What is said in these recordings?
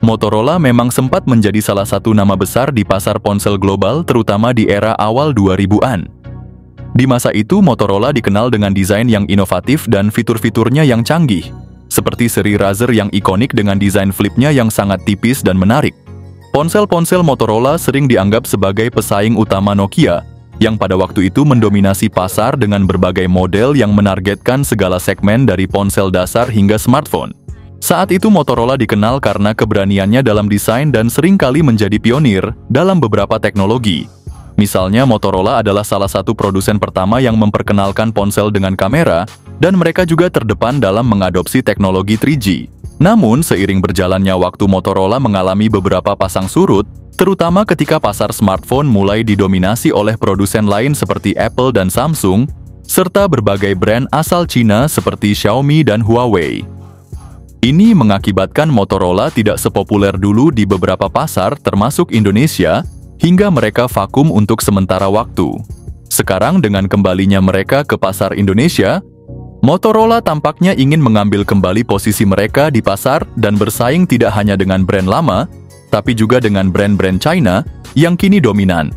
Motorola memang sempat menjadi salah satu nama besar di pasar ponsel global, terutama di era awal 2000-an. Di masa itu, Motorola dikenal dengan desain yang inovatif dan fitur-fiturnya yang canggih, seperti seri Razr yang ikonik dengan desain flipnya yang sangat tipis dan menarik. Ponsel-ponsel Motorola sering dianggap sebagai pesaing utama Nokia, yang pada waktu itu mendominasi pasar dengan berbagai model yang menargetkan segala segmen dari ponsel dasar hingga smartphone. Saat itu Motorola dikenal karena keberaniannya dalam desain dan seringkali menjadi pionir dalam beberapa teknologi. Misalnya, Motorola adalah salah satu produsen pertama yang memperkenalkan ponsel dengan kamera, dan mereka juga terdepan dalam mengadopsi teknologi 3G. Namun, seiring berjalannya waktu, Motorola mengalami beberapa pasang surut, terutama ketika pasar smartphone mulai didominasi oleh produsen lain seperti Apple dan Samsung, serta berbagai brand asal Cina seperti Xiaomi dan Huawei. Ini mengakibatkan Motorola tidak sepopuler dulu di beberapa pasar termasuk Indonesia, hingga mereka vakum untuk sementara waktu. Sekarang dengan kembalinya mereka ke pasar Indonesia, Motorola tampaknya ingin mengambil kembali posisi mereka di pasar dan bersaing tidak hanya dengan brand lama, tapi juga dengan brand-brand China yang kini dominan.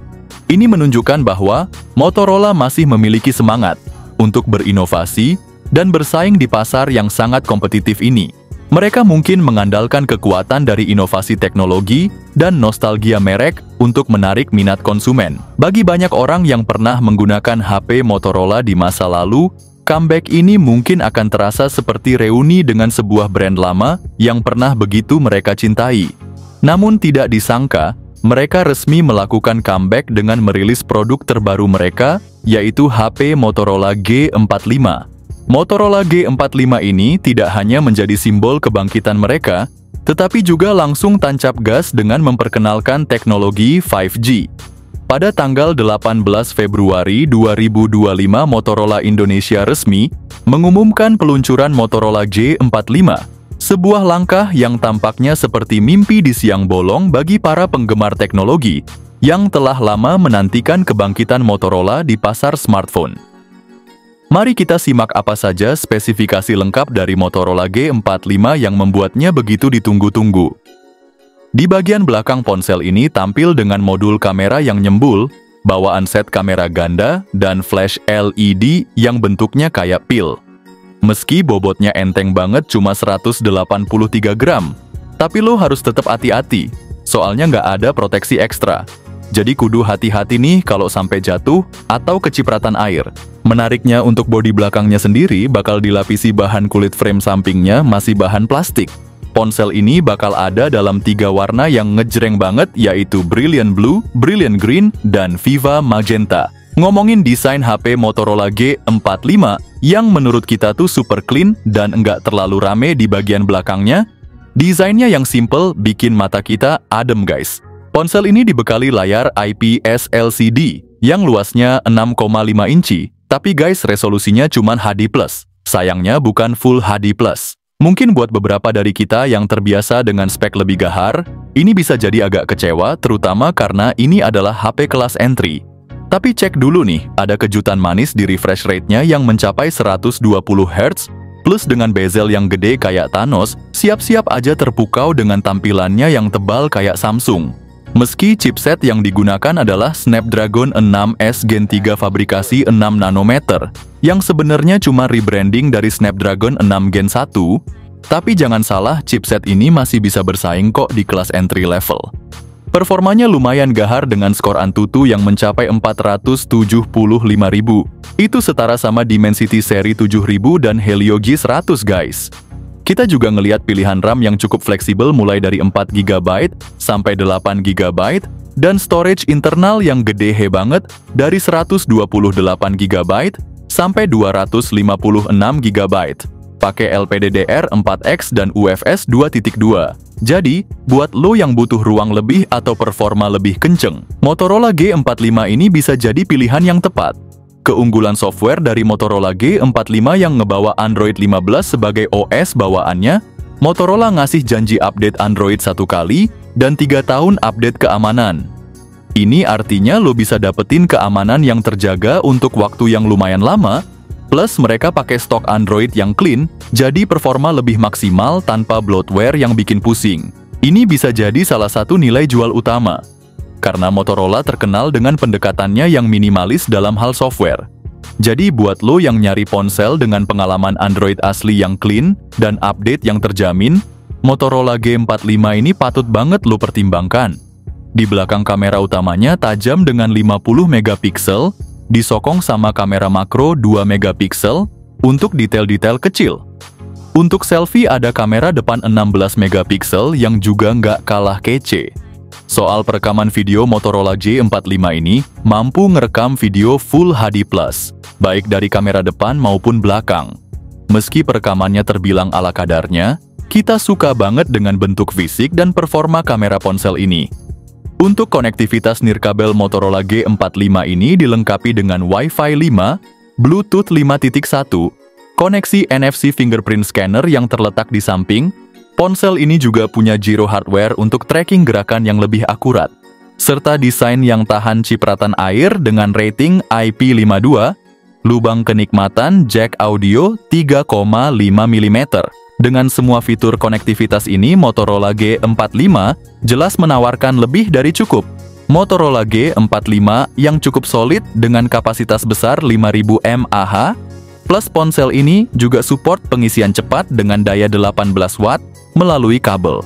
Ini menunjukkan bahwa Motorola masih memiliki semangat untuk berinovasi dan bersaing di pasar yang sangat kompetitif ini. Mereka mungkin mengandalkan kekuatan dari inovasi teknologi dan nostalgia merek untuk menarik minat konsumen. Bagi banyak orang yang pernah menggunakan HP Motorola di masa lalu, comeback ini mungkin akan terasa seperti reuni dengan sebuah brand lama yang pernah begitu mereka cintai. Namun tidak disangka, mereka resmi melakukan comeback dengan merilis produk terbaru mereka, yaitu HP Motorola G45. Motorola G45 ini tidak hanya menjadi simbol kebangkitan mereka, tetapi juga langsung tancap gas dengan memperkenalkan teknologi 5G. Pada tanggal 18 Februari 2025, Motorola Indonesia resmi mengumumkan peluncuran Motorola G45, sebuah langkah yang tampaknya seperti mimpi di siang bolong bagi para penggemar teknologi yang telah lama menantikan kebangkitan Motorola di pasar smartphone. Mari kita simak apa saja spesifikasi lengkap dari Motorola G45 yang membuatnya begitu ditunggu-tunggu. Di bagian belakang ponsel ini tampil dengan modul kamera yang nyembul, bawaan set kamera ganda, dan flash LED yang bentuknya kayak pil. Meski bobotnya enteng banget cuma 183 gram, tapi lo harus tetap hati-hati, soalnya nggak ada proteksi ekstra. Jadi kudu hati-hati nih kalau sampai jatuh atau kecipratan air. Menariknya, untuk bodi belakangnya sendiri bakal dilapisi bahan kulit, frame sampingnya masih bahan plastik. Ponsel ini bakal ada dalam 3 warna yang ngejreng banget, yaitu Brilliant Blue, Brilliant Green, dan Viva Magenta. Ngomongin desain HP Motorola G45 yang menurut kita tuh super clean dan enggak terlalu rame di bagian belakangnya, desainnya yang simple bikin mata kita adem guys. Ponsel ini dibekali layar IPS LCD yang luasnya 6,5 inci, tapi guys resolusinya cuma HD+. Sayangnya bukan Full HD+. Mungkin buat beberapa dari kita yang terbiasa dengan spek lebih gahar, ini bisa jadi agak kecewa, terutama karena ini adalah HP kelas entry. Tapi cek dulu nih, ada kejutan manis di refresh rate-nya yang mencapai 120 Hz, plus dengan bezel yang gede kayak Thanos, siap-siap aja terpukau dengan tampilannya yang tebal kayak Samsung. Meski chipset yang digunakan adalah Snapdragon 6S Gen 3 fabrikasi 6 nanometer, yang sebenarnya cuma rebranding dari Snapdragon 6 Gen 1, tapi jangan salah, chipset ini masih bisa bersaing kok di kelas entry level. Performanya lumayan gahar dengan skor Antutu yang mencapai 475.000. Itu setara sama Dimensity seri 7000 dan Helio G100 guys. Kita juga ngelihat pilihan RAM yang cukup fleksibel mulai dari 4GB sampai 8GB, dan storage internal yang gede banget dari 128GB sampai 256GB. Pakai LPDDR4X dan UFS 2.2. Jadi, buat lo yang butuh ruang lebih atau performa lebih kenceng, Motorola G45 ini bisa jadi pilihan yang tepat. Keunggulan software dari Motorola G45 yang ngebawa Android 15 sebagai OS bawaannya, Motorola ngasih janji update Android 1 kali dan 3 tahun update keamanan. Ini artinya lo bisa dapetin keamanan yang terjaga untuk waktu yang lumayan lama, plus mereka pakai stok Android yang clean, jadi performa lebih maksimal tanpa bloatware yang bikin pusing. Ini bisa jadi salah satu nilai jual utama, karena Motorola terkenal dengan pendekatannya yang minimalis dalam hal software. Jadi buat lo yang nyari ponsel dengan pengalaman Android asli yang clean dan update yang terjamin, Motorola G45 ini patut banget lo pertimbangkan. Di belakang kamera utamanya tajam dengan 50 megapiksel, disokong sama kamera makro 2 megapiksel untuk detail-detail kecil. Untuk selfie ada kamera depan 16 megapiksel yang juga nggak kalah kece. Soal perekaman video, Motorola G45 ini mampu ngerekam video Full HD+, baik dari kamera depan maupun belakang. Meski perekamannya terbilang ala kadarnya, kita suka banget dengan bentuk fisik dan performa kamera ponsel ini. Untuk konektivitas nirkabel, Motorola G45 ini dilengkapi dengan Wi-Fi 5, Bluetooth 5.1, koneksi NFC fingerprint scanner yang terletak di samping. Ponsel ini juga punya gyro hardware untuk tracking gerakan yang lebih akurat, serta desain yang tahan cipratan air dengan rating IP52, lubang kenikmatan jack audio 3,5 mm. Dengan semua fitur konektivitas ini, Motorola G45 jelas menawarkan lebih dari cukup. Motorola G45 yang cukup solid dengan kapasitas besar 5000 mAh, plus ponsel ini juga support pengisian cepat dengan daya 18 watt melalui kabel.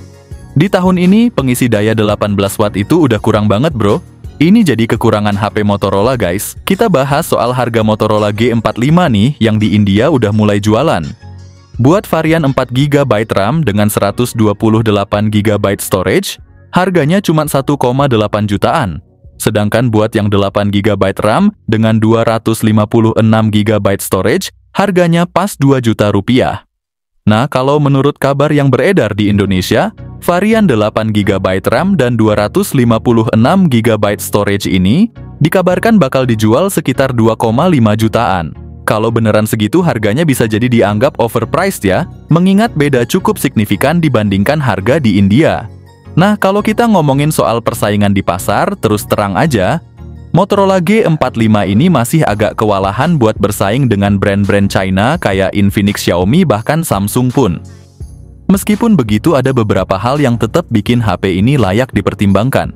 Di tahun ini, pengisi daya 18 watt itu udah kurang banget bro. Ini jadi kekurangan HP Motorola guys. Kita bahas soal harga Motorola G45 nih yang di India udah mulai jualan. Buat varian 4GB RAM dengan 128GB storage, harganya cuma 1,8 jutaan. Sedangkan buat yang 8GB RAM dengan 256GB storage, harganya pas 2 juta rupiah. Nah, kalau menurut kabar yang beredar di Indonesia, varian 8GB RAM dan 256GB storage ini dikabarkan bakal dijual sekitar 2,5 jutaan. Kalau beneran segitu, harganya bisa jadi dianggap overpriced ya, mengingat beda cukup signifikan dibandingkan harga di India. Nah, kalau kita ngomongin soal persaingan di pasar, terus terang aja, Motorola G45 ini masih agak kewalahan buat bersaing dengan brand-brand China kayak Infinix, Xiaomi, bahkan Samsung pun. Meskipun begitu, ada beberapa hal yang tetap bikin HP ini layak dipertimbangkan.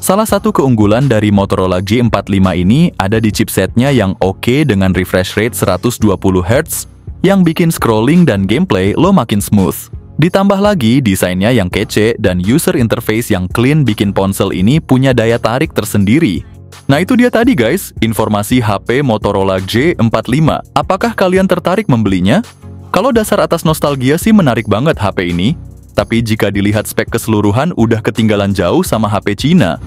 Salah satu keunggulan dari Motorola G45 ini ada di chipsetnya yang oke dengan refresh rate 120Hz, yang bikin scrolling dan gameplay lo makin smooth. Ditambah lagi desainnya yang kece dan user interface yang clean bikin ponsel ini punya daya tarik tersendiri. Nah itu dia tadi guys, informasi HP Motorola G45. Apakah kalian tertarik membelinya? Kalau dasar atas nostalgia sih menarik banget HP ini. Tapi jika dilihat spek keseluruhan udah ketinggalan jauh sama HP Cina.